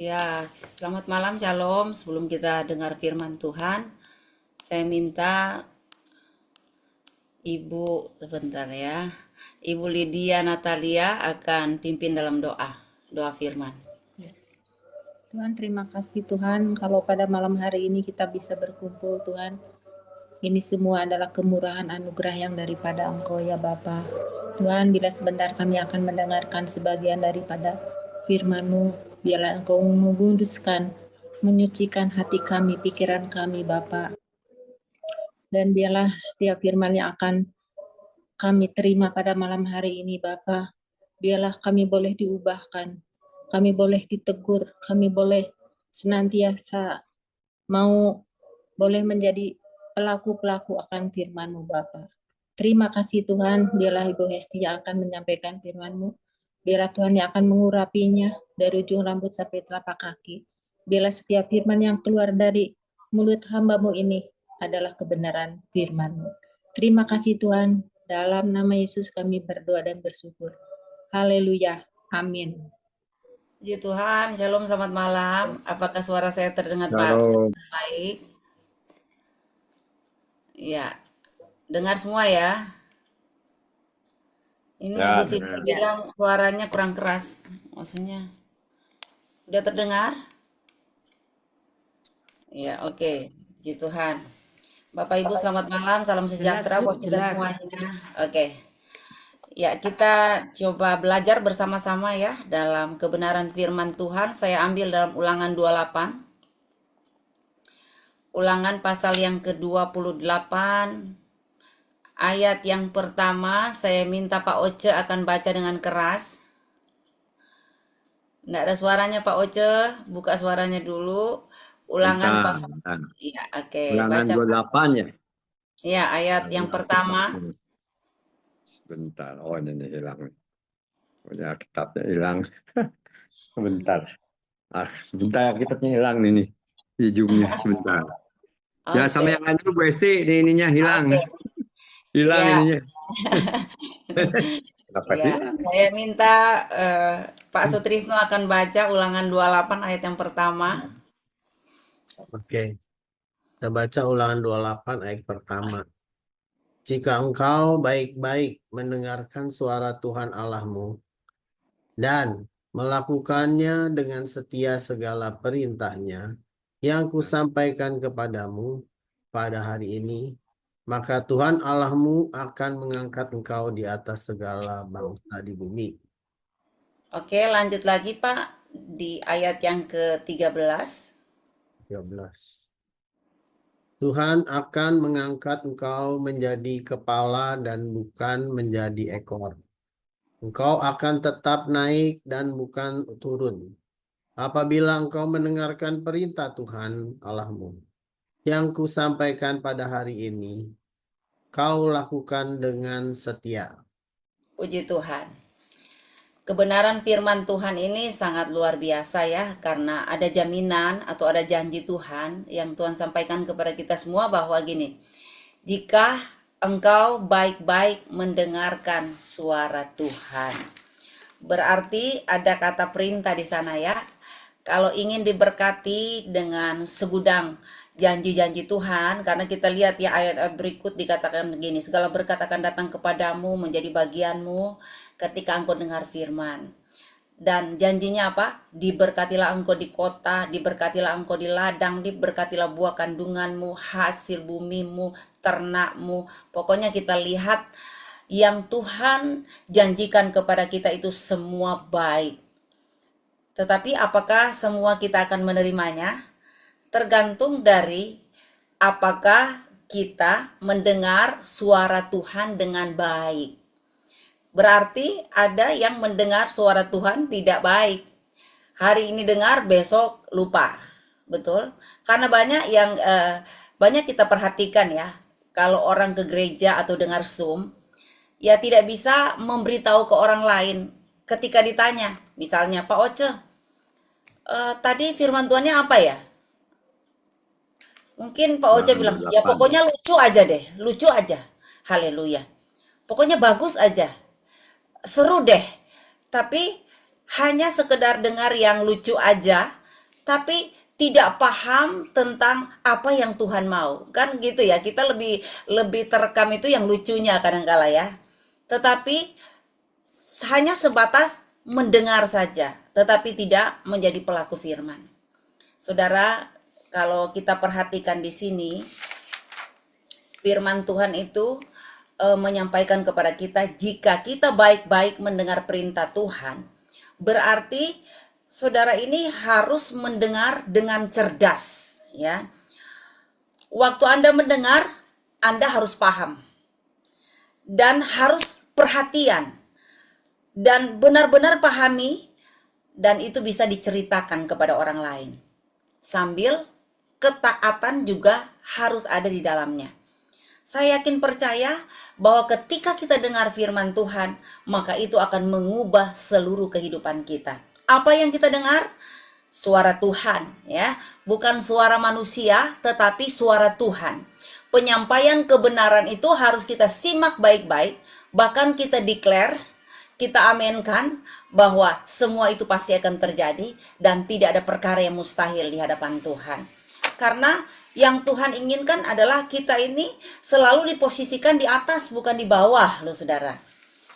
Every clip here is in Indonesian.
Ya, selamat malam, Shalom. Sebelum kita dengar firman Tuhan, saya minta Ibu, sebentar ya. Ibu Lydia Natalia akan pimpin dalam doa firman. Yes. Tuhan, terima kasih Tuhan kalau pada malam hari ini kita bisa berkumpul Tuhan. Ini semua adalah kemurahan anugerah yang daripada Engkau ya Bapa. Tuhan, bila sebentar kami akan mendengarkan sebagian daripada firman-Mu, biarlah Engkau menguduskan, menyucikan hati kami, pikiran kami Bapa. Dan biarlah setiap firman yang akan kami terima pada malam hari ini Bapa, biarlah kami boleh diubahkan, kami boleh ditegur, kami boleh senantiasa boleh menjadi pelaku-pelaku akan firman-Mu Bapa. Terima kasih Tuhan, biarlah Ibu Hesti yang akan menyampaikan firman-Mu, biarlah Tuhan yang akan mengurapinya dari ujung rambut sampai telapak kaki. Biarlah setiap firman yang keluar dari mulut hamba-Mu ini adalah kebenaran firman-Mu. Terima kasih Tuhan, dalam nama Yesus kami berdoa dan bersyukur. Haleluya, amin. Puji Tuhan, Shalom, selamat malam. Apakah suara saya terdengar Shalom. baik? Ya, dengar semua ya. Ini Ya, Ibu Siti dengar. bilang suaranya kurang keras. Maksudnya, udah terdengar? Ya, oke. Puji Tuhan. Bapak Ibu selamat malam, salam sejahtera buat kita semuanya. Oke. Ya, kita coba belajar bersama-sama ya dalam kebenaran firman Tuhan. Saya ambil dalam Ulangan 28. Ulangan pasal yang ke-28. Ayat yang pertama, saya minta Pak Oce akan baca dengan keras. Nggak ada suaranya Pak Oce, buka suaranya dulu. Ulangan pasal. Bentar. Ya, oke. Ulangan Baca. 28 ya? Ya, ayat yang pertama. Sebentar. Oh, ini hilang. Udah kitabnya hilang. Sebentar. Sebentar kitabnya hilang nih. Ujungnya sebentar. Ya, sama Oke. yang lain dulu Bu Esti, ininya hilang. Oke. Hilang Ya. ininya. Kenapa Ya, hilang? saya minta Pak Sutrisno akan baca Ulangan 28 ayat yang pertama. Oke, kita baca Ulangan 28 ayat pertama. Jika engkau baik-baik mendengarkan suara Tuhan Allahmu dan melakukannya dengan setia segala perintahnya yang kusampaikan kepadamu pada hari ini, maka Tuhan Allahmu akan mengangkat engkau di atas segala bangsa di bumi. Oke, lanjut lagi Pak di ayat yang ke-13. 13. Tuhan akan mengangkat engkau menjadi kepala dan bukan menjadi ekor. Engkau akan tetap naik dan bukan turun. Apabila engkau mendengarkan perintah Tuhan Allahmu yang kusampaikan pada hari ini, kau lakukan dengan setia. Puji Tuhan. Kebenaran firman Tuhan ini sangat luar biasa ya, karena ada jaminan atau ada janji Tuhan yang Tuhan sampaikan kepada kita semua bahwa gini, jika engkau baik-baik mendengarkan suara Tuhan. Berarti ada kata perintah di sana ya. Kalau ingin diberkati dengan segudang janji-janji Tuhan, karena kita lihat ya ayat-ayat berikut dikatakan begini, segala berkat akan datang kepadamu menjadi bagianmu ketika engkau dengar firman. Dan janjinya apa? Diberkatilah engkau di kota, diberkatilah engkau di ladang, diberkatilah buah kandunganmu, hasil bumimu, ternakmu. Pokoknya kita lihat yang Tuhan janjikan kepada kita itu semua baik. Tetapi apakah semua kita akan menerimanya? Tergantung dari apakah kita mendengar suara Tuhan dengan baik. Berarti ada yang mendengar suara Tuhan tidak baik. Hari ini dengar, besok lupa. Betul? Karena banyak kita perhatikan ya, kalau orang ke gereja atau dengar Zoom, ya tidak bisa memberitahu ke orang lain ketika ditanya. Misalnya, Pak Oce, tadi firman Tuhannya apa ya? Mungkin Pak Oce bilang, ya pokoknya lucu aja deh, lucu aja. Haleluya. Pokoknya bagus aja. Seru deh. Tapi hanya sekedar dengar yang lucu aja, tapi tidak paham tentang apa yang Tuhan mau. Kan gitu ya, kita lebih terekam itu yang lucunya kadang-kala ya. Tetapi hanya sebatas mendengar saja, tetapi tidak menjadi pelaku firman. Saudara, kalau kita perhatikan di sini, firman Tuhan itu menyampaikan kepada kita, jika kita baik-baik mendengar perintah Tuhan, berarti saudara ini harus mendengar dengan cerdas, ya. Waktu Anda mendengar, Anda harus paham dan harus perhatian dan benar-benar pahami, dan itu bisa diceritakan kepada orang lain. Sambil ketaatan juga harus ada di dalamnya. Saya yakin percaya bahwa ketika kita dengar firman Tuhan, maka itu akan mengubah seluruh kehidupan kita. Apa yang kita dengar? Suara Tuhan, ya, bukan suara manusia, tetapi suara Tuhan. Penyampaian kebenaran itu harus kita simak baik-baik, bahkan kita declare, kita amenkan bahwa semua itu pasti akan terjadi dan tidak ada perkara yang mustahil di hadapan Tuhan. Karena yang Tuhan inginkan adalah kita ini selalu diposisikan di atas, bukan di bawah, loh saudara.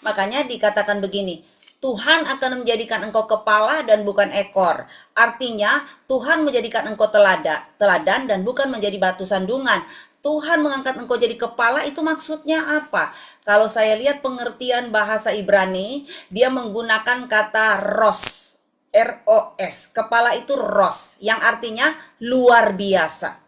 Makanya dikatakan begini, Tuhan akan menjadikan engkau kepala dan bukan ekor. Artinya Tuhan menjadikan engkau teladan dan bukan menjadi batu sandungan. Tuhan mengangkat engkau jadi kepala, itu maksudnya apa? Kalau saya lihat pengertian bahasa Ibrani, dia menggunakan kata ros, R-O-S. Kepala itu ros, yang artinya luar biasa.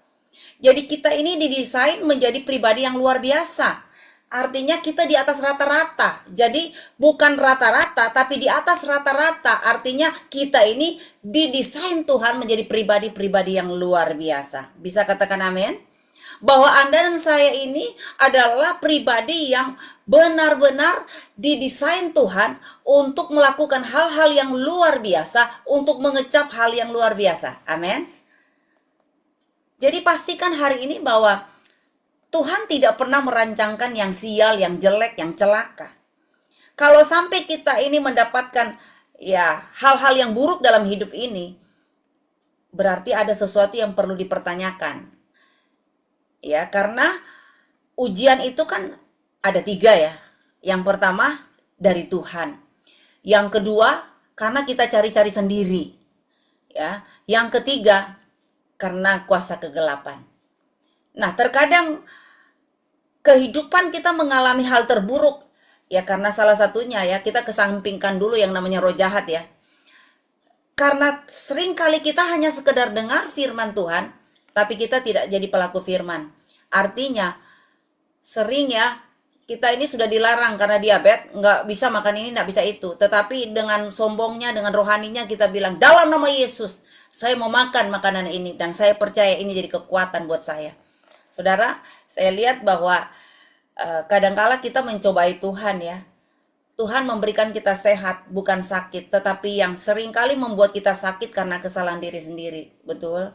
Jadi kita ini didesain menjadi pribadi yang luar biasa. Artinya kita di atas rata-rata. Jadi bukan rata-rata, tapi di atas rata-rata. Artinya kita ini didesain Tuhan menjadi pribadi-pribadi yang luar biasa. Bisa katakan amin? Bahwa Anda dan saya ini adalah pribadi yang benar-benar didesain Tuhan untuk melakukan hal-hal yang luar biasa, untuk mengecap hal yang luar biasa. Amin? Jadi pastikan hari ini bahwa Tuhan tidak pernah merancangkan yang sial, yang jelek, yang celaka. Kalau sampai kita ini mendapatkan ya hal-hal yang buruk dalam hidup ini, berarti ada sesuatu yang perlu dipertanyakan. Ya, karena ujian itu kan ada 3 ya. Yang pertama dari Tuhan. Yang kedua karena kita cari-cari sendiri. Ya, yang ketiga karena kuasa kegelapan. Nah, terkadang kehidupan kita mengalami hal terburuk ya karena salah satunya ya kita kesampingkan dulu yang namanya roh jahat ya. Karena seringkali kita hanya sekedar dengar firman Tuhan, tapi kita tidak jadi pelaku firman. Artinya sering ya kita ini sudah dilarang karena diabetes, nggak bisa makan ini, nggak bisa itu. Tetapi dengan sombongnya, dengan rohaninya kita bilang, dalam nama Yesus, saya mau makan makanan ini. Dan saya percaya ini jadi kekuatan buat saya. Saudara, saya lihat bahwa kadangkala kita mencobai Tuhan ya. Tuhan memberikan kita sehat, bukan sakit. Tetapi yang seringkali membuat kita sakit karena kesalahan diri sendiri. Betul?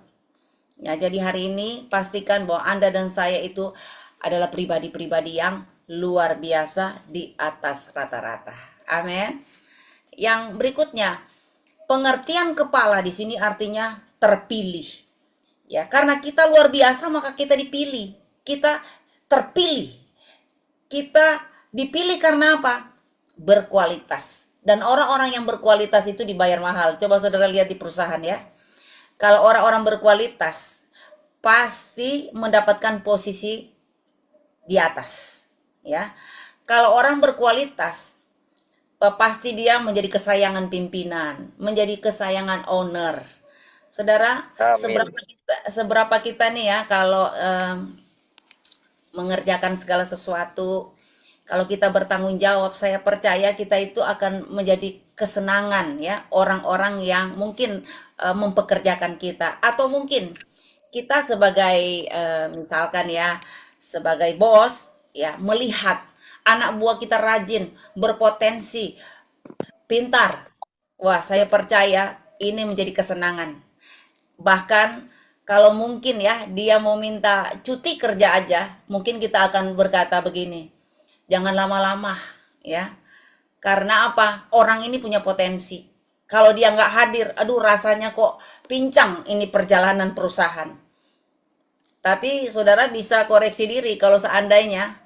Ya, jadi hari ini pastikan bahwa Anda dan saya itu adalah pribadi-pribadi yang luar biasa di atas rata-rata. Amin. Yang berikutnya, pengertian kepala di sini artinya terpilih. Ya, karena kita luar biasa maka kita dipilih. Kita terpilih. Kita dipilih karena apa? Berkualitas. Dan orang-orang yang berkualitas itu dibayar mahal. Coba saudara lihat di perusahaan ya. Kalau orang-orang berkualitas pasti mendapatkan posisi di atas. Ya, kalau orang berkualitas pasti dia menjadi kesayangan pimpinan, menjadi kesayangan owner. Saudara, seberapa kita nih ya kalau mengerjakan segala sesuatu, kalau kita bertanggung jawab, saya percaya kita itu akan menjadi kesenangan ya orang-orang yang mungkin mempekerjakan kita, atau mungkin kita sebagai misalkan ya sebagai bos ya melihat anak buah kita rajin, berpotensi, pintar. Wah, saya percaya ini menjadi kesenangan. Bahkan kalau mungkin ya dia mau minta cuti kerja aja, mungkin kita akan berkata begini, jangan lama-lama ya. Karena apa? Orang ini punya potensi. Kalau dia nggak hadir, aduh rasanya kok pincang ini perjalanan perusahaan. Tapi saudara bisa koreksi diri kalau seandainya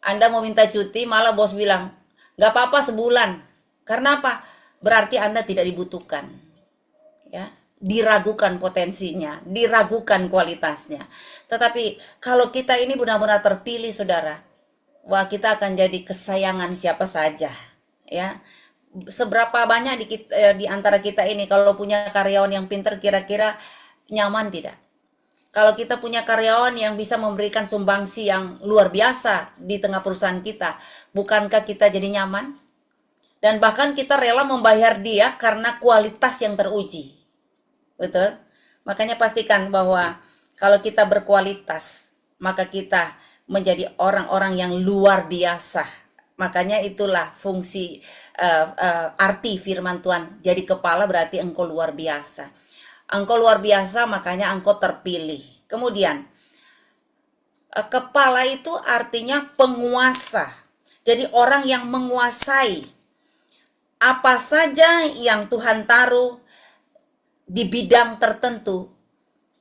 Anda mau minta cuti, malah bos bilang, nggak apa-apa sebulan. Karena apa? Berarti Anda tidak dibutuhkan. Ya, diragukan potensinya, diragukan kualitasnya. Tetapi kalau kita ini benar-benar terpilih, saudara, wah kita akan jadi kesayangan siapa saja. Ya, seberapa banyak di antara kita ini kalau punya karyawan yang pintar, kira-kira nyaman tidak? Kalau kita punya karyawan yang bisa memberikan sumbangsi yang luar biasa di tengah perusahaan kita, bukankah kita jadi nyaman? Dan bahkan kita rela membayar dia karena kualitas yang teruji. Betul? Makanya pastikan bahwa kalau kita berkualitas, maka kita menjadi orang-orang yang luar biasa. Makanya itulah fungsi arti firman Tuhan. Jadi kepala berarti engkau luar biasa. Engkau luar biasa, makanya engkau terpilih. Kemudian, kepala itu artinya penguasa. Jadi orang yang menguasai apa saja yang Tuhan taruh di bidang tertentu.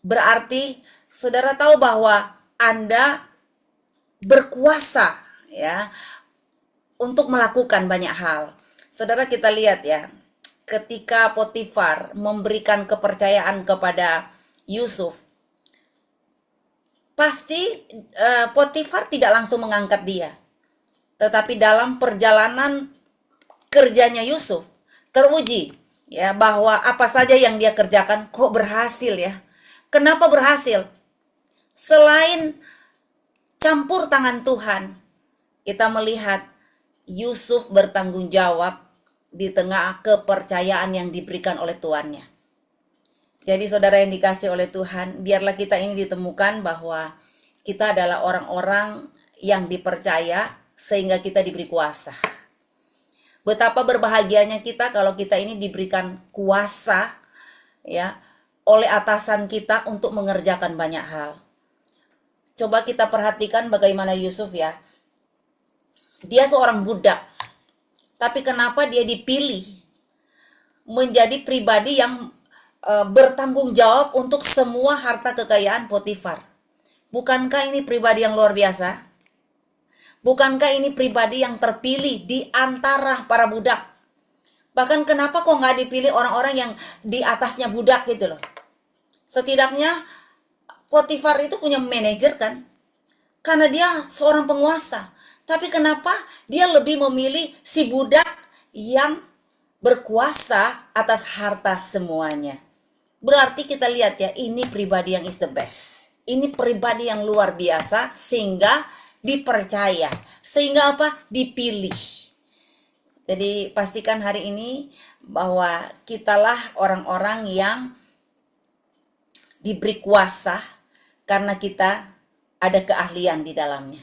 Berarti saudara tahu bahwa Anda berkuasa ya untuk melakukan banyak hal. Saudara, kita lihat ya, ketika Potifar memberikan kepercayaan kepada Yusuf, pasti Potifar tidak langsung mengangkat dia. Tetapi dalam perjalanan kerjanya Yusuf teruji ya bahwa apa saja yang dia kerjakan kok berhasil ya. Kenapa berhasil? Selain campur tangan Tuhan, kita melihat Yusuf bertanggung jawab di tengah kepercayaan yang diberikan oleh tuannya. Jadi saudara yang dikasih oleh Tuhan, biarlah kita ini ditemukan bahwa kita adalah orang-orang yang dipercaya sehingga kita diberi kuasa. Betapa berbahagianya kita kalau kita ini diberikan kuasa ya oleh atasan kita untuk mengerjakan banyak hal. Coba kita perhatikan bagaimana Yusuf ya. Dia seorang budak. Tapi kenapa dia dipilih menjadi pribadi yang bertanggung jawab untuk semua harta kekayaan Potifar? Bukankah ini pribadi yang luar biasa? Bukankah ini pribadi yang terpilih di antara para budak? Bahkan kenapa kok nggak dipilih orang-orang yang di atasnya budak gitu loh? Setidaknya Potifar itu punya manajer kan? Karena dia seorang penguasa. Tapi kenapa dia lebih memilih si budak yang berkuasa atas harta semuanya? Berarti kita lihat ya, ini pribadi yang is the best. Ini pribadi yang luar biasa sehingga dipercaya. Sehingga apa? Dipilih. Jadi pastikan hari ini bahwa kitalah orang-orang yang diberi kuasa karena kita ada keahlian di dalamnya.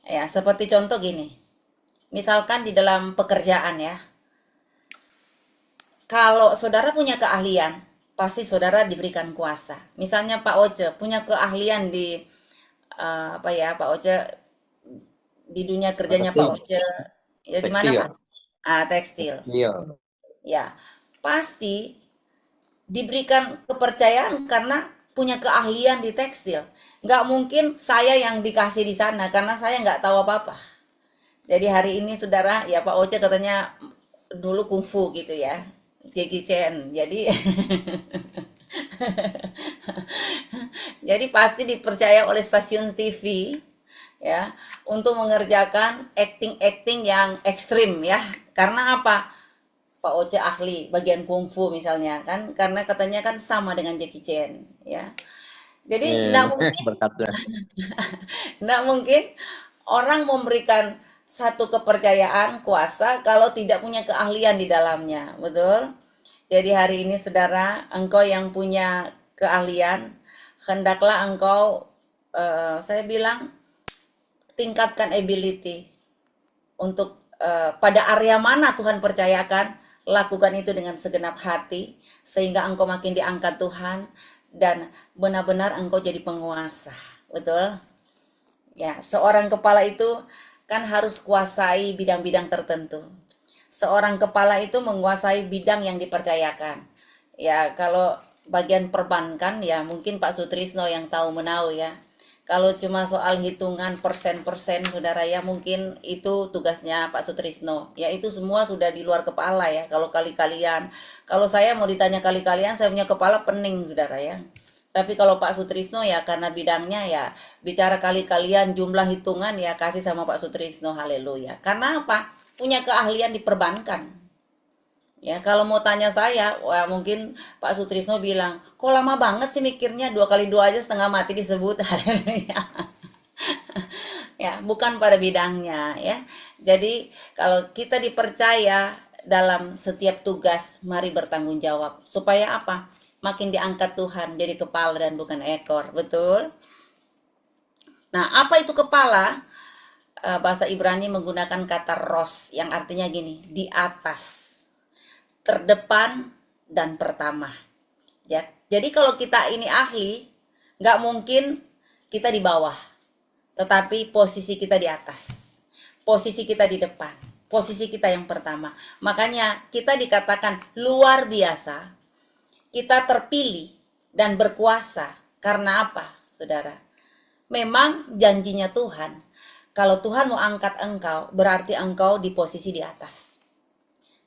Ya, seperti contoh gini. Misalkan di dalam pekerjaan ya. Kalau saudara punya keahlian, pasti saudara diberikan kuasa. Misalnya Pak Oce punya keahlian di Pak Oce di dunia kerjanya Pak Oce ya di mana Pak? Tekstil. Iya. Ya, pasti diberikan kepercayaan karena punya keahlian di tekstil. Nggak mungkin saya yang dikasih di sana karena saya nggak tahu apa-apa. Jadi hari ini saudara, ya Pak Oce katanya dulu kungfu gitu ya, Jackie Chan. Jadi jadi pasti dipercaya oleh stasiun TV ya untuk mengerjakan acting yang ekstrim ya. Karena apa? Pak Oce ahli bagian kungfu misalnya kan, karena katanya kan sama dengan Jackie Chan ya. Jadi nggak mungkin berkatnya. nggak mungkin orang memberikan satu kepercayaan kuasa kalau tidak punya keahlian di dalamnya, betul? Jadi hari ini saudara, engkau yang punya keahlian, hendaklah engkau, saya bilang, tingkatkan ability untuk pada area mana Tuhan percayakan, lakukan itu dengan segenap hati, sehingga engkau makin diangkat Tuhan, dan benar-benar engkau jadi penguasa, betul? Ya, seorang kepala itu kan harus kuasai bidang-bidang tertentu. seorang kepala itu menguasai bidang yang dipercayakan. Ya, kalau bagian perbankan ya mungkin Pak Sutrisno yang tahu menahu ya. Kalau cuma soal hitungan persen-persen saudara ya mungkin itu tugasnya Pak Sutrisno. Ya itu semua sudah di luar kepala ya. Kalau kali-kalian, kalau saya mau ditanya kali-kalian saya punya kepala pening saudara ya. Tapi kalau Pak Sutrisno ya karena bidangnya ya bicara kali-kalian jumlah hitungan ya kasih sama Pak Sutrisno, haleluya. Karena apa? Punya keahlian di perbankan. Ya, kalau mau tanya saya, wah mungkin Pak Sutrisno bilang, kok lama banget sih mikirnya 2 kali 2 aja setengah mati disebut. Haleluya. Ya, bukan pada bidangnya ya. Jadi kalau kita dipercaya dalam setiap tugas, mari bertanggung jawab. Supaya apa? Makin diangkat Tuhan jadi kepala dan bukan ekor, betul? Nah, apa itu kepala? Bahasa Ibrani menggunakan kata ros yang artinya gini, di atas, terdepan, dan pertama. Ya, jadi kalau kita ini ahli, nggak mungkin kita di bawah, tetapi posisi kita di atas, posisi kita di depan, posisi kita yang pertama. Makanya kita dikatakan luar biasa, kita terpilih dan berkuasa. Karena apa, saudara? Memang janjinya Tuhan, kalau Tuhan mau angkat engkau, berarti engkau di posisi di atas.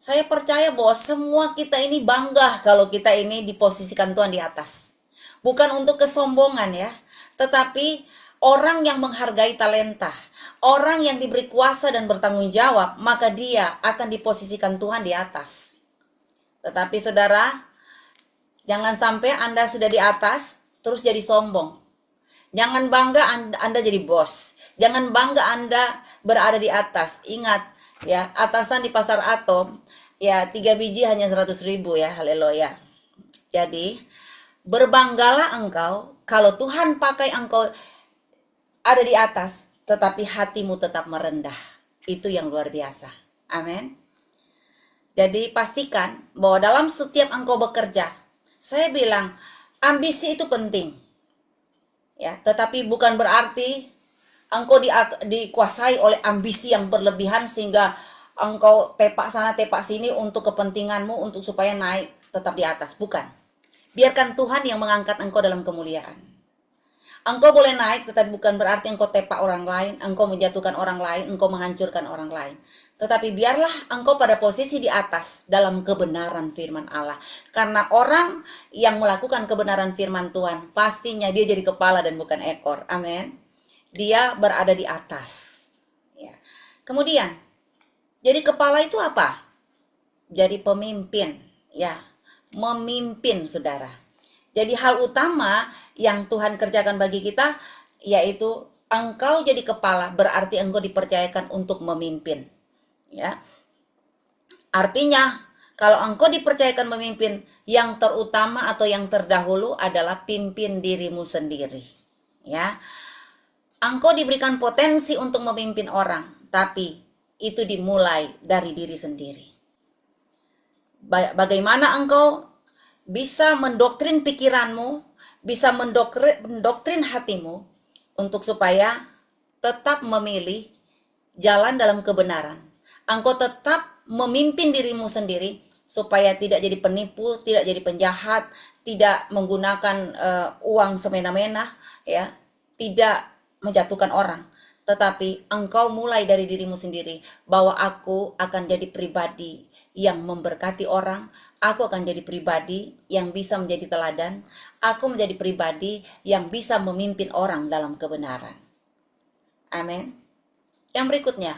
Saya percaya bahwa semua kita ini bangga kalau kita ini diposisikan Tuhan di atas. Bukan untuk kesombongan ya, tetapi orang yang menghargai talenta, orang yang diberi kuasa dan bertanggung jawab, maka dia akan diposisikan Tuhan di atas. Tetapi saudara, jangan sampai Anda sudah di atas, terus jadi sombong. Jangan bangga Anda jadi bos. Jangan bangga Anda berada di atas. Ingat, ya, atasan di pasar atom, ya 3 biji hanya 100.000 ya, haleluya. Jadi, berbanggalah engkau kalau Tuhan pakai engkau ada di atas, tetapi hatimu tetap merendah. Itu yang luar biasa. Amin. Jadi, pastikan bahwa dalam setiap engkau bekerja, saya bilang, ambisi itu penting. Ya, tetapi bukan berarti engkau dikuasai oleh ambisi yang berlebihan sehingga engkau tepak sana tepak sini untuk kepentinganmu, untuk supaya naik tetap di atas. Bukan. Biarkan Tuhan yang mengangkat engkau dalam kemuliaan. Engkau boleh naik, tetapi bukan berarti engkau tepak orang lain, engkau menjatuhkan orang lain, engkau menghancurkan orang lain. Tetapi biarlah engkau pada posisi di atas dalam kebenaran firman Allah. Karena orang yang melakukan kebenaran firman Tuhan, pastinya dia jadi kepala dan bukan ekor. Amin. Dia berada di atas. Ya. Kemudian, jadi kepala itu apa? Jadi pemimpin, ya, memimpin saudara. Jadi hal utama yang Tuhan kerjakan bagi kita, yaitu engkau jadi kepala, berarti engkau dipercayakan untuk memimpin. Ya, artinya kalau engkau dipercayakan memimpin, yang terutama atau yang terdahulu adalah pimpin dirimu sendiri. Ya, engkau diberikan potensi untuk memimpin orang, tapi itu dimulai dari diri sendiri. Bagaimana engkau bisa mendoktrin pikiranmu, bisa mendoktrin hatimu untuk supaya tetap memilih jalan dalam kebenaran. Engkau tetap memimpin dirimu sendiri supaya tidak jadi penipu, tidak jadi penjahat, tidak menggunakan uang semena-mena, ya, tidak menjatuhkan orang. Tetapi engkau mulai dari dirimu sendiri, bahwa aku akan jadi pribadi yang memberkati orang, aku akan jadi pribadi yang bisa menjadi teladan, aku menjadi pribadi yang bisa memimpin orang dalam kebenaran. Amin. Yang berikutnya,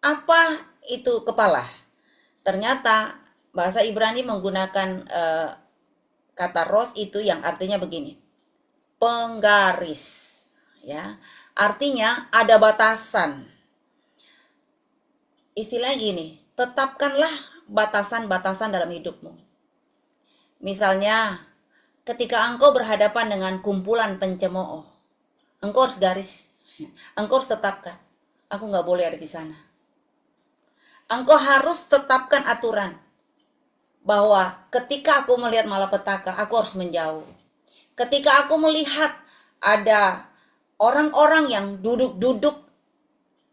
apa itu kepala? Ternyata bahasa Ibrani menggunakan kata ros itu yang artinya begini, penggaris, ya, artinya ada batasan. Istilahnya gini, tetapkanlah batasan-batasan dalam hidupmu. Misalnya, ketika engkau berhadapan dengan kumpulan pencemooh, engkau harus garis, engkau harus tetapkan, aku nggak boleh ada di sana. Engkau harus tetapkan aturan bahwa ketika aku melihat malapetaka, aku harus menjauh. Ketika aku melihat ada orang-orang yang duduk-duduk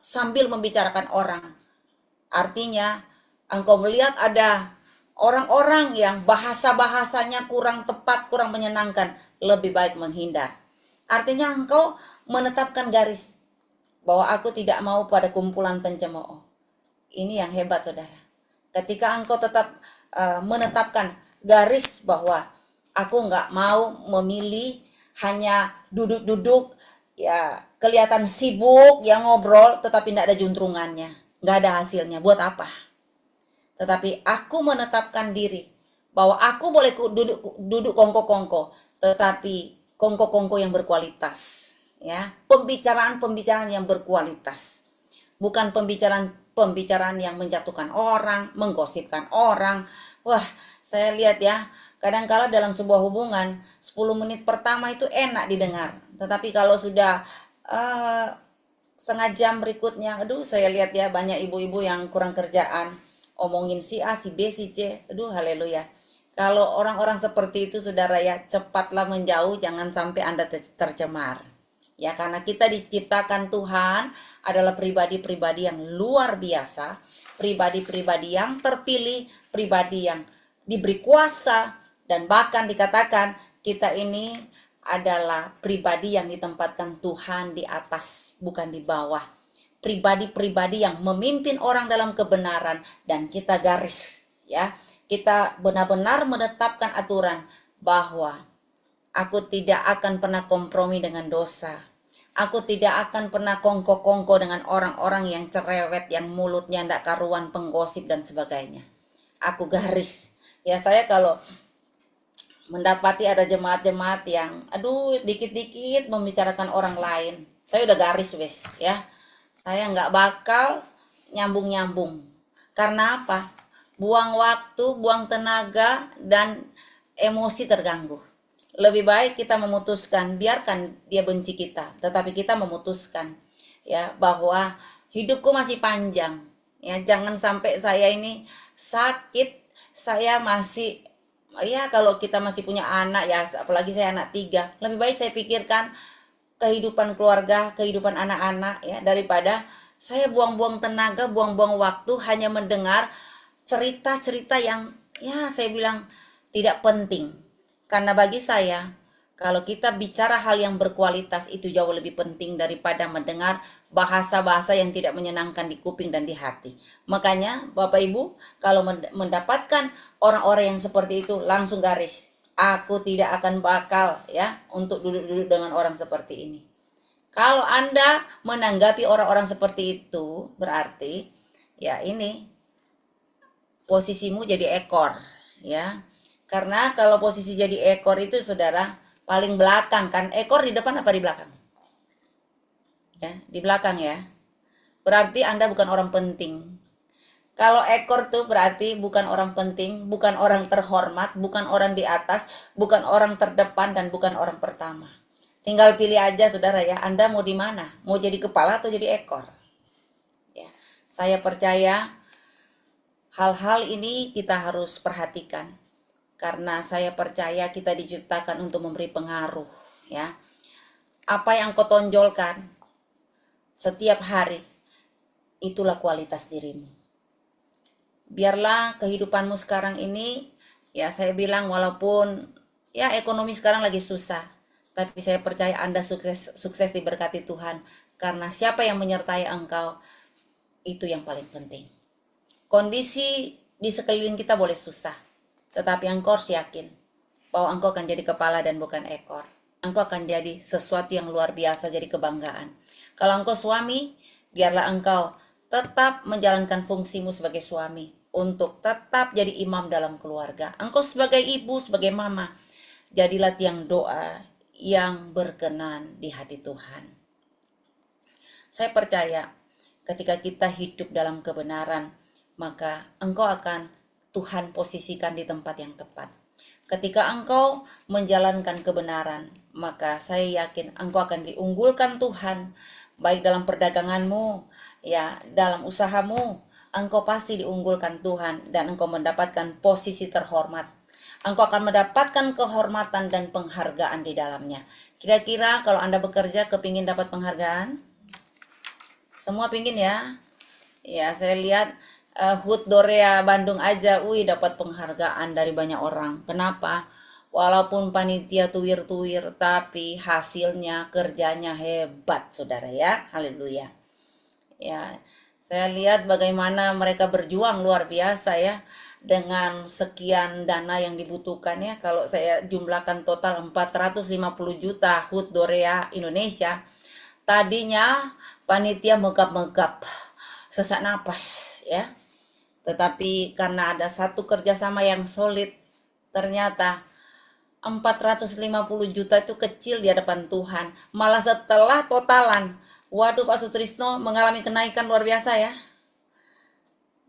sambil membicarakan orang, artinya engkau melihat ada orang-orang yang bahasa-bahasanya kurang tepat, kurang menyenangkan, lebih baik menghindar. Artinya engkau menetapkan garis bahwa aku tidak mau pada kumpulan pencemooh. Ini yang hebat, saudara. Ketika engkau tetap menetapkan garis bahwa aku nggak mau memilih hanya duduk-duduk, ya kelihatan sibuk, yang ngobrol, tetapi tidak ada juntrungannya, nggak ada hasilnya. Buat apa? Tetapi aku menetapkan diri bahwa aku boleh duduk kongko-kongko, tetapi kongko-kongko yang berkualitas, ya. Pembicaraan-pembicaraan yang berkualitas. Bukan pembicaraan yang menjatuhkan orang, menggosipkan orang. Wah, saya lihat ya, kadang-kala dalam sebuah hubungan 10 menit pertama itu enak didengar. Tetapi kalau sudah setengah jam berikutnya, aduh, saya lihat ya banyak ibu-ibu yang kurang kerjaan, omongin si A, si B, si C. Aduh, haleluya. Kalau orang-orang seperti itu, saudara ya, cepatlah menjauh, jangan sampai Anda tercemar. Ya, karena kita diciptakan Tuhan adalah pribadi-pribadi yang luar biasa, pribadi-pribadi yang terpilih, pribadi yang diberi kuasa, dan bahkan dikatakan kita ini adalah pribadi yang ditempatkan Tuhan di atas, bukan di bawah. Pribadi-pribadi yang memimpin orang dalam kebenaran, dan kita garis, ya. Kita benar-benar menetapkan aturan bahwa aku tidak akan pernah kompromi dengan dosa. Aku tidak akan pernah kongko-kongko dengan orang-orang yang cerewet, yang mulutnya ndak karuan, penggosip dan sebagainya. Aku garis. Ya, saya kalau mendapati ada jemaat-jemaat yang aduh dikit-dikit membicarakan orang lain, saya udah garis wes, ya. Saya nggak bakal nyambung-nyambung. Karena apa? Buang waktu, buang tenaga, dan emosi terganggu. Lebih baik kita memutuskan, biarkan dia benci kita, tetapi kita memutuskan, ya, bahwa hidupku masih panjang, ya. Jangan sampai saya ini sakit, saya masih, ya, kalau kita masih punya anak, ya, apalagi saya anak 3, lebih baik saya pikirkan kehidupan keluarga, kehidupan anak-anak, ya, daripada saya buang-buang tenaga, buang-buang waktu hanya mendengar cerita-cerita yang, ya, saya bilang tidak penting. Karena bagi saya, kalau kita bicara hal yang berkualitas, itu jauh lebih penting daripada mendengar bahasa-bahasa yang tidak menyenangkan di kuping dan di hati. Makanya Bapak Ibu, kalau mendapatkan orang-orang yang seperti itu, langsung garis. Aku tidak akan bakal, ya, untuk duduk-duduk dengan orang seperti ini. Kalau Anda menanggapi orang-orang seperti itu, berarti ya ini posisimu jadi ekor, ya. Karena kalau posisi jadi ekor itu, saudara, paling belakang kan. Ekor di depan apa di belakang? Ya, di belakang, ya. Berarti Anda bukan orang penting. Kalau ekor tuh berarti bukan orang penting, bukan orang terhormat, bukan orang di atas, bukan orang terdepan, dan bukan orang pertama. Tinggal pilih aja, saudara, ya. Anda mau di mana? Mau jadi kepala atau jadi ekor? Ya, saya percaya hal-hal ini kita harus perhatikan. Karena saya percaya kita diciptakan untuk memberi pengaruh, ya. Apa yang kau tonjolkan setiap hari, itulah kualitas dirimu. Biarlah kehidupanmu sekarang ini, ya, saya bilang walaupun ya ekonomi sekarang lagi susah, tapi saya percaya Anda sukses diberkati Tuhan. Karena siapa yang menyertai engkau, itu yang paling penting. Kondisi di sekeliling kita boleh susah, tetapi engkau harus yakin bahwa engkau akan jadi kepala dan bukan ekor. Engkau akan jadi sesuatu yang luar biasa, jadi kebanggaan. Kalau engkau suami, biarlah engkau tetap menjalankan fungsimu sebagai suami, untuk tetap jadi imam dalam keluarga. Engkau sebagai ibu, sebagai mama, jadilah tiang doa yang berkenan di hati Tuhan. Saya percaya ketika kita hidup dalam kebenaran, maka engkau akan Tuhan posisikan di tempat yang tepat. Ketika engkau menjalankan kebenaran, maka saya yakin engkau akan diunggulkan Tuhan, baik dalam perdaganganmu, ya, dalam usahamu, engkau pasti diunggulkan Tuhan, dan engkau mendapatkan posisi terhormat. Engkau akan mendapatkan kehormatan dan penghargaan di dalamnya. Kira-kira kalau Anda bekerja kepingin dapat penghargaan? Semua pingin, ya? Ya, saya lihat HUT Dorea Bandung aja, dapat penghargaan dari banyak orang. Kenapa? Walaupun panitia tuwir-tuwir, tapi hasilnya, kerjanya hebat, saudara ya. Haleluya. Ya, saya lihat bagaimana mereka berjuang luar biasa ya. Dengan sekian dana yang dibutuhkan ya. Kalau saya jumlahkan total 450 juta HUT Dorea Indonesia. Tadinya panitia megap-megap, sesak napas ya. Tetapi karena ada satu kerjasama yang solid, ternyata 450 juta itu kecil di hadapan Tuhan. Malah setelah totalan, waduh Pak Sutrisno mengalami kenaikan luar biasa ya.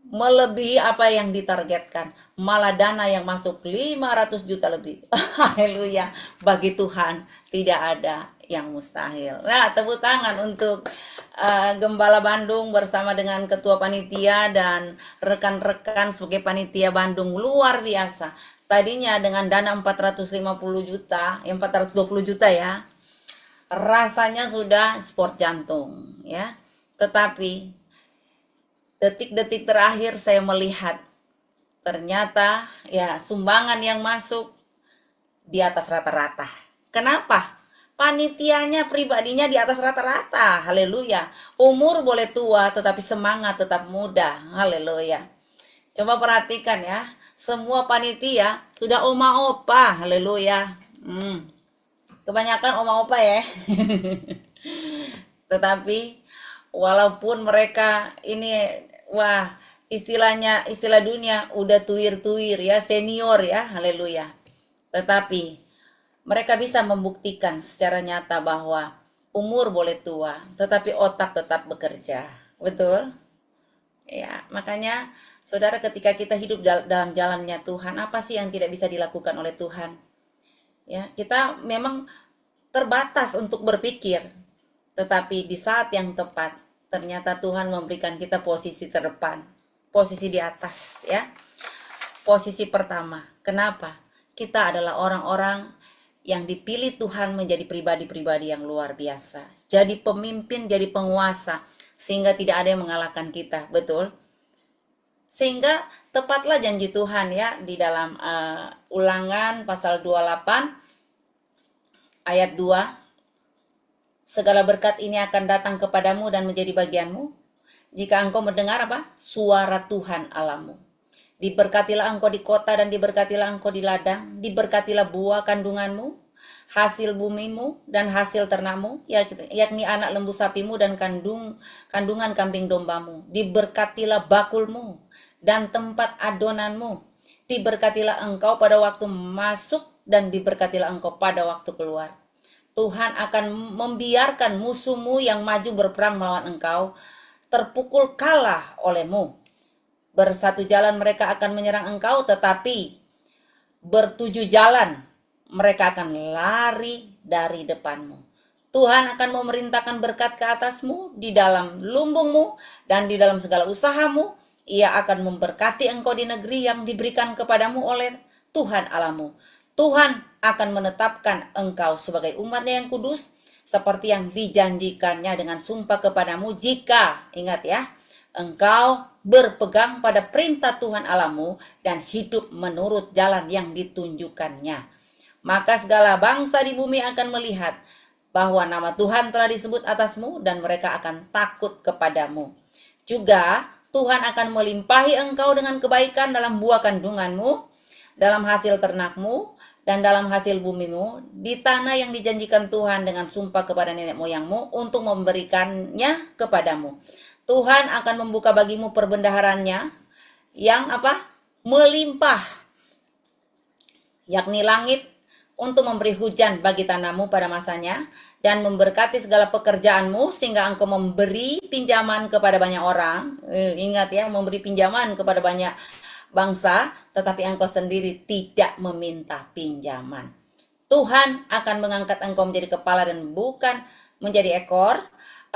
Melebihi apa yang ditargetkan. Malah dana yang masuk 500 juta lebih. Haleluya. Bagi Tuhan tidak ada yang mustahil. Nah, tepuk tangan untuk Gembala Bandung bersama dengan Ketua Panitia dan rekan-rekan sebagai Panitia Bandung. Luar biasa. Tadinya dengan dana 450 juta, 420 juta ya, rasanya sudah sport jantung ya. Tetapi detik-detik terakhir saya melihat ternyata ya sumbangan yang masuk di atas rata-rata. Kenapa? Panitianya pribadinya di atas rata-rata. Haleluya. Umur boleh tua tetapi semangat tetap muda. Haleluya. Coba perhatikan ya. Semua panitia sudah oma opa. Haleluya. Kebanyakan oma opa ya. Tetapi walaupun mereka ini istilah dunia udah tuir-tuir ya, senior ya, haleluya. Tetapi mereka bisa membuktikan secara nyata bahwa umur boleh tua, tetapi otak tetap bekerja. Betul? Ya, makanya saudara, ketika kita hidup dalam jalannya Tuhan, apa sih yang tidak bisa dilakukan oleh Tuhan? Ya, kita memang terbatas untuk berpikir, tetapi di saat yang tepat ternyata Tuhan memberikan kita posisi terdepan, posisi di atas ya. Posisi pertama. Kenapa? Kita adalah orang-orang yang dipilih Tuhan menjadi pribadi-pribadi yang luar biasa. Jadi pemimpin, jadi penguasa, sehingga tidak ada yang mengalahkan kita, betul? Sehingga tepatlah janji Tuhan ya di dalam Ulangan pasal 28 ayat 2. Segala berkat ini akan datang kepadamu dan menjadi bagianmu jika engkau mendengar apa? Suara Tuhan Allahmu. Diberkatilah engkau di kota dan diberkatilah engkau di ladang, diberkatilah buah kandunganmu, hasil bumimu dan hasil ternakmu, yakni anak lembu sapimu dan kandungan kambing dombamu. Diberkatilah bakulmu dan tempat adonanmu. Diberkatilah engkau pada waktu masuk dan diberkatilah engkau pada waktu keluar. Tuhan akan membiarkan musuhmu yang maju berperang melawan engkau terpukul kalah olehmu. Bersatu jalan mereka akan menyerang engkau, tetapi bertujuh jalan mereka akan lari dari depanmu. Tuhan akan memerintahkan berkat ke atasmu di dalam lumbungmu dan di dalam segala usahamu. Ia akan memberkati engkau di negeri yang diberikan kepadamu oleh Tuhan Allahmu. Tuhan akan menetapkan engkau sebagai umatnya yang kudus, seperti yang dijanjikannya dengan sumpah kepadamu jika, ingat ya, engkau berpegang pada perintah Tuhan Allahmu dan hidup menurut jalan yang ditunjukkannya. Maka segala bangsa di bumi akan melihat bahwa nama Tuhan telah disebut atasmu dan mereka akan takut kepadamu. Juga Tuhan akan melimpahi engkau dengan kebaikan dalam buah kandunganmu, dalam hasil ternakmu, dan dalam hasil bumimu, di tanah yang dijanjikan Tuhan dengan sumpah kepada nenek moyangmu untuk memberikannya kepadamu. Tuhan akan membuka bagimu perbendaharannya yang apa? Melimpah, yakni langit, untuk memberi hujan bagi tanahmu pada masanya dan memberkati segala pekerjaanmu sehingga engkau memberi pinjaman kepada banyak orang. Ingat ya, memberi pinjaman kepada banyak bangsa, tetapi engkau sendiri tidak meminta pinjaman. Tuhan akan mengangkat engkau menjadi kepala dan bukan menjadi ekor.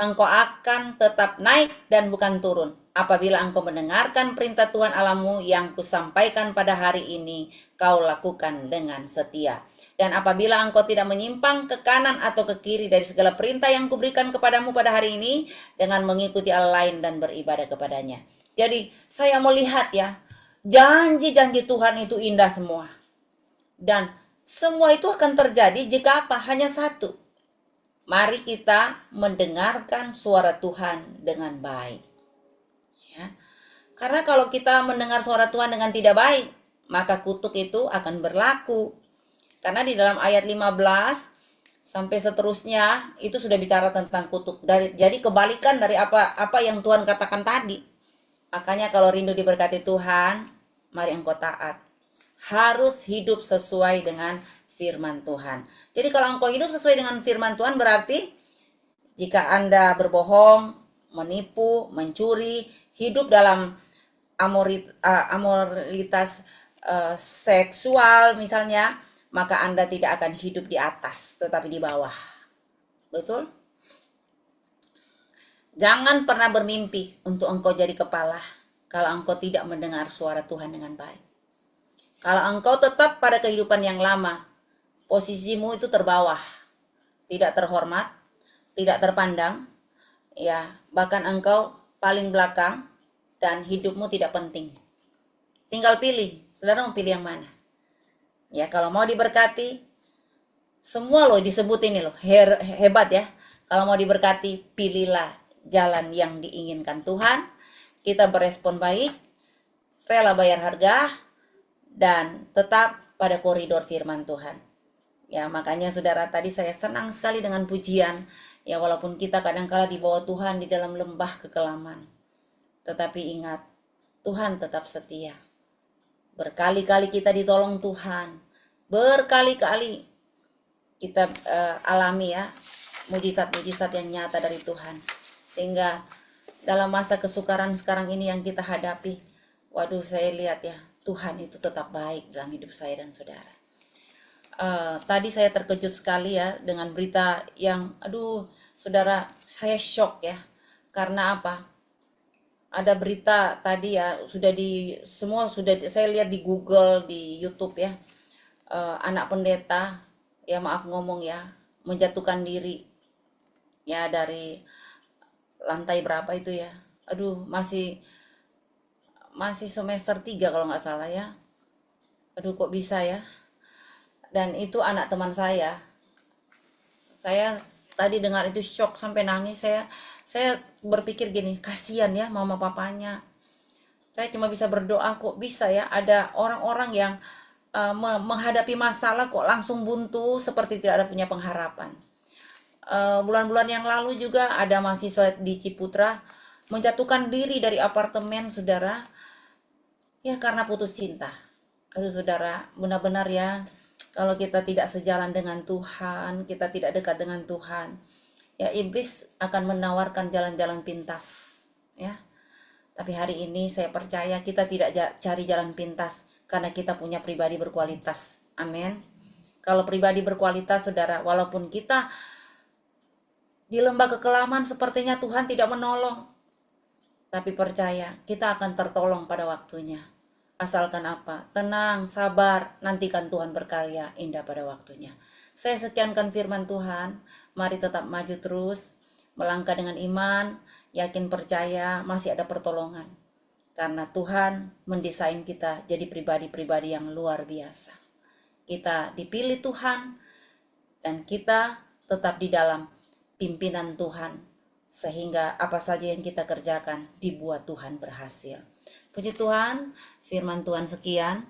Engkau akan tetap naik dan bukan turun apabila engkau mendengarkan perintah Tuhan Allahmu yang kusampaikan pada hari ini, kau lakukan dengan setia. Dan apabila engkau tidak menyimpang ke kanan atau ke kiri dari segala perintah yang kuberikan kepadamu pada hari ini dengan mengikuti Allah lain dan beribadah kepadanya. Jadi saya melihat ya, janji-janji Tuhan itu indah semua. Dan semua itu akan terjadi jika apa? Hanya satu. Mari kita mendengarkan suara Tuhan dengan baik. Ya. Karena kalau kita mendengar suara Tuhan dengan tidak baik, maka kutuk itu akan berlaku. Karena di dalam ayat 15 sampai seterusnya itu sudah bicara tentang kutuk. Jadi kebalikan dari apa yang Tuhan katakan tadi. Makanya kalau rindu diberkati Tuhan, mari engkau taat. Harus hidup sesuai dengan firman Tuhan. Jadi kalau engkau hidup sesuai dengan firman Tuhan, berarti jika Anda berbohong, menipu, mencuri, hidup dalam amoralitas seksual misalnya, maka Anda tidak akan hidup di atas, tetapi di bawah. Betul? Jangan pernah bermimpi untuk engkau jadi kepala kalau engkau tidak mendengar suara Tuhan dengan baik. Kalau engkau tetap pada kehidupan yang lama, posisimu itu terbawah, tidak terhormat, tidak terpandang, ya, bahkan engkau paling belakang dan hidupmu tidak penting. Tinggal pilih, saudara mau pilih yang mana? Ya, kalau mau diberkati, semua loh disebut ini loh, hebat ya. Kalau mau diberkati, pilihlah jalan yang diinginkan Tuhan. Kita berespon baik, rela bayar harga, dan tetap pada koridor firman Tuhan. Ya, makanya saudara, tadi saya senang sekali dengan pujian. Ya, walaupun kita kadang-kala di bawah Tuhan di dalam lembah kekelaman, tetapi ingat, Tuhan tetap setia. Berkali-kali kita ditolong Tuhan, berkali-kali kita alami ya mujizat-mujizat yang nyata dari Tuhan. Sehingga dalam masa kesukaran sekarang ini yang kita hadapi, waduh, saya lihat ya, Tuhan itu tetap baik dalam hidup saya dan saudara. Tadi saya terkejut sekali ya dengan berita yang, aduh saudara, saya shock ya. Karena apa? Ada berita tadi ya, semua sudah saya lihat di Google, di YouTube ya, anak pendeta, ya maaf ngomong ya, menjatuhkan diri ya dari lantai berapa itu ya. Aduh, masih semester 3 kalau nggak salah ya. Aduh, kok bisa ya. Dan itu anak teman saya. Saya tadi dengar itu shock sampai nangis. Saya berpikir gini, kasihan ya mama papanya. Saya cuma bisa berdoa, kok bisa ya ada orang-orang yang menghadapi masalah kok langsung buntu seperti tidak ada punya pengharapan. Bulan-bulan yang lalu juga ada mahasiswa di Ciputra menjatuhkan diri dari apartemen, saudara, ya karena putus cinta. Aduh saudara, benar-benar ya, kalau kita tidak sejalan dengan Tuhan, kita tidak dekat dengan Tuhan, ya iblis akan menawarkan jalan-jalan pintas ya. Tapi hari ini saya percaya kita tidak cari jalan pintas, karena kita punya pribadi berkualitas. Amin. Kalau pribadi berkualitas, saudara, walaupun kita di lembah kekelaman sepertinya Tuhan tidak menolong, tapi percaya kita akan tertolong pada waktunya. Asalkan apa? Tenang, sabar, nantikan Tuhan berkarya indah pada waktunya. Saya sekiankan firman Tuhan. Mari tetap maju terus, melangkah dengan iman, yakin percaya masih ada pertolongan. Karena Tuhan mendesain kita jadi pribadi-pribadi yang luar biasa. Kita dipilih Tuhan, dan kita tetap di dalam pimpinan Tuhan, sehingga apa saja yang kita kerjakan dibuat Tuhan berhasil. Puji Tuhan, firman Tuhan sekian.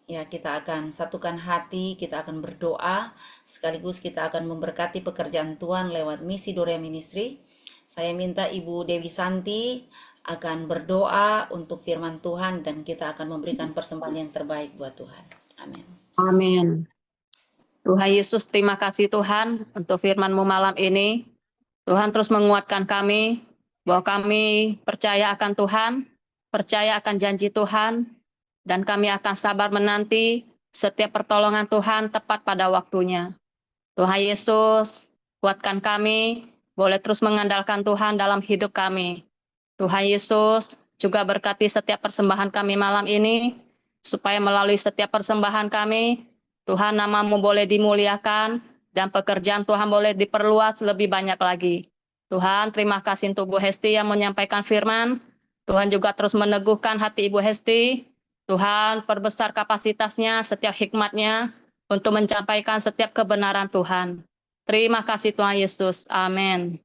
Ya, kita akan satukan hati, kita akan berdoa, sekaligus kita akan memberkati pekerjaan Tuhan lewat misi Dorea Ministry. Saya minta Ibu Dewi Santi akan berdoa untuk firman Tuhan, dan kita akan memberikan persembahan yang terbaik buat Tuhan. Amin. Amin. Tuhan Yesus, terima kasih Tuhan untuk firman-Mu malam ini. Tuhan terus menguatkan kami, bahwa kami percaya akan Tuhan, percaya akan janji Tuhan, dan kami akan sabar menanti setiap pertolongan Tuhan tepat pada waktunya. Tuhan Yesus, kuatkan kami, boleh terus mengandalkan Tuhan dalam hidup kami. Tuhan Yesus, juga berkati setiap persembahan kami malam ini, supaya melalui setiap persembahan kami, Tuhan, nama-Mu boleh dimuliakan, dan pekerjaan Tuhan boleh diperluas lebih banyak lagi. Tuhan, terima kasih untuk Bu Hesti yang menyampaikan firman. Tuhan juga terus meneguhkan hati Ibu Hesti. Tuhan perbesar kapasitasnya, setiap hikmatnya untuk mencampaikan setiap kebenaran Tuhan. Terima kasih Tuhan Yesus. Amin.